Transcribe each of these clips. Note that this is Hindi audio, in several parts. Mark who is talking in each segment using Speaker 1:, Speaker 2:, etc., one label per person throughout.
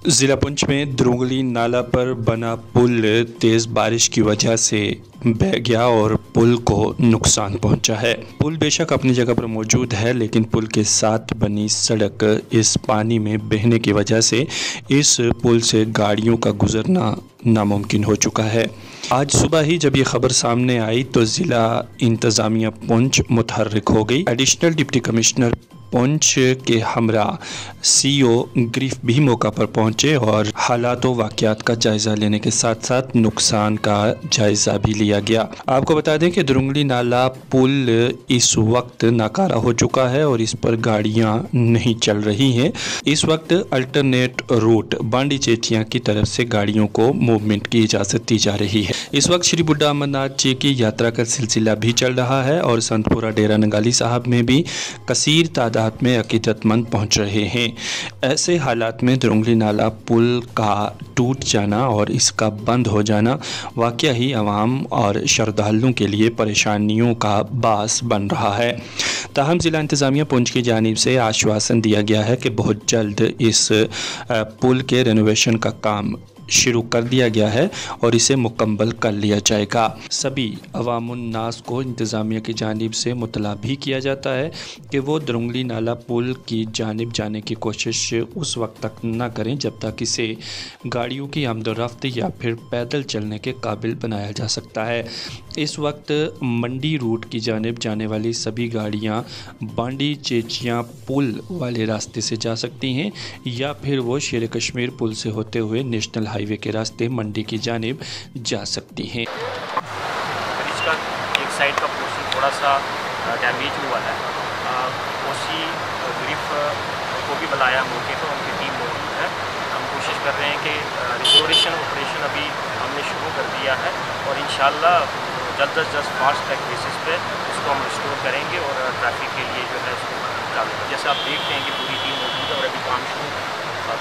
Speaker 1: जिला पुंछ में द्रुंगली नाला पर बना पुल तेज बारिश की वजह से बह गया और पुल को नुकसान पहुंचा है। पुल बेशक अपनी जगह पर मौजूद है, लेकिन पुल के साथ बनी सड़क इस पानी में बहने की वजह से इस पुल से गाड़ियों का गुजरना नामुमकिन हो चुका है। आज सुबह ही जब ये खबर सामने आई तो ज़िला इंतज़ामिया पुंछ मुतहर्रिक हो गई। एडिशनल डिप्टी कमिश्नर पुंछ के हमरा सीओ ग्रीफ भी मौका पर पहुंचे और हालात व वाक़यात का जायज़ा लेने के साथ साथ नुकसान का जायज़ा भी लिया गया। आपको बता दें कि द्रुंगली नाला पुल इस वक्त नाकारा हो चुका है और इस पर गाड़ियां नहीं चल रही हैं। इस वक्त अल्टरनेट रूट बांडी चेचियां की तरफ से गाड़ियों को मूवमेंट की इजाज़त दी जा रही है। इस वक्त श्री बुड्ढा अमरनाथ जी की यात्रा का सिलसिला भी चल रहा है और संतपुरा डेरा नंगाली साहब में भी कसीर तादाद में अकीदतमंद पहुंच रहे हैं। ऐसे हालात में द्रुंगली नाला पुल का टूट जाना और इसका बंद हो जाना वाकई ही अवाम और श्रद्धालुओं के लिए परेशानियों का बास बन रहा है। ताहम ज़िला इंतज़ामिया पुंछ की जानिब से आश्वासन दिया गया है कि बहुत जल्द इस पुल के रेनोवेशन का काम शुरू कर दिया गया है और इसे मुकम्मल कर लिया जाएगा। सभी अवामुन्नास को इंतज़ामिया की जानिब से मुतला भी किया जाता है कि वो द्रुंगली नाला पुल की जानिब जाने की कोशिश उस वक्त तक न करें जब तक इसे गाड़ियों की आमदोरफ्त या फिर पैदल चलने के काबिल बनाया जा सकता है। इस वक्त मंडी रूट की जानिब जाने वाली सभी गाड़ियां बांडी चेचियां पुल वाले रास्ते से जा सकती हैं या फिर वो शेर कश्मीर पुल से होते हुए नेशनल हाईवे के रास्ते मंडी की जानिब जा सकती हैं।
Speaker 2: ब्रिज का एक साइड का पोर्शन थोड़ा सा डैमेज हुआ है। ओसी ग्रीफ को भी बुलाया मौके पर, उनकी टीम मौजूद है। हम कोशिश कर रहे हैं कि रिस्टोरेशन ऑपरेशन अभी हमने शुरू कर दिया है और इंशाल्लाह जल्द अज जल्द फास्ट ट्रैक बेसिस पे इसको हम रिस्टोर करेंगे और ट्रैफिक के लिए जो है इसको चालू करेंगे। जैसे आप देखते हैं कि पूरी टीम मौजूद है और अभी काम शुरू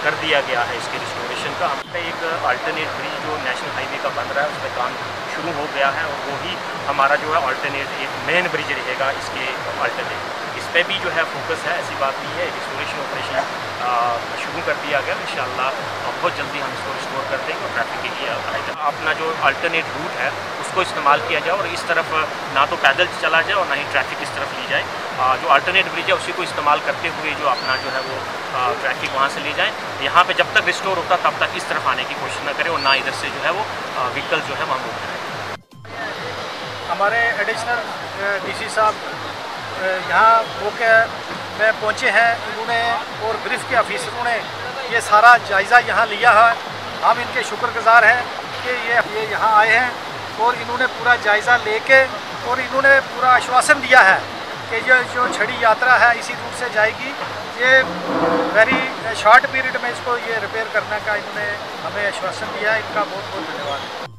Speaker 2: कर दिया गया है इसके रिस्टोरेशन का। हम पे एक अल्टरनेट ब्रिज जो नेशनल हाईवे का बन रहा है उस पर काम शुरू हो गया है और वही हमारा जो है अल्टरनेट एक मेन ब्रिज रहेगा इसके अल्टरनेट। इस पर भी जो है फोकस है, ऐसी बात नहीं है। रिस्टोरेशन ऑपरेशन शुरू कर दिया गया, इंशाल्लाह बहुत जल्दी हम इसको रिस्टोर कर देंगे और ट्रैफिक के लिए अपना जो अल्टरनेट रूट है उसको इस्तेमाल किया जाए और इस तरफ ना तो पैदल चला जाए और ना ही ट्रैफिक इस तरफ ली जाए। जो अल्टरनेट ब्रिज है उसी को इस्तेमाल करते हुए जो अपना जो है वो ट्रैफिक वहाँ से ले जाएँ। यहाँ पे जब तक रिस्टोर होता तब तक इस तरफ आने की कोशिश ना करें और ना इधर से जो है वो व्हीकल जो है वहाँ मूव करें।
Speaker 3: हमारे एडिशनल डीसी साहब यहाँ मौके में पहुँचे हैं। इन्होंने और ग्रिफ के ऑफिसरों ने ये सारा जायज़ा यहाँ लिया है। हम इनके शुक्रगुजार हैं कि ये यहाँ आए हैं और इन्होंने पूरा जायज़ा लेके और इन्होंने पूरा आश्वासन दिया है कि ये जो छड़ी यात्रा है इसी रूट से जाएगी। ये वेरी शॉर्ट पीरियड में इसको ये रिपेयर करने का इन्होंने हमें आश्वासन दिया है। इनका बहुत बहुत धन्यवाद।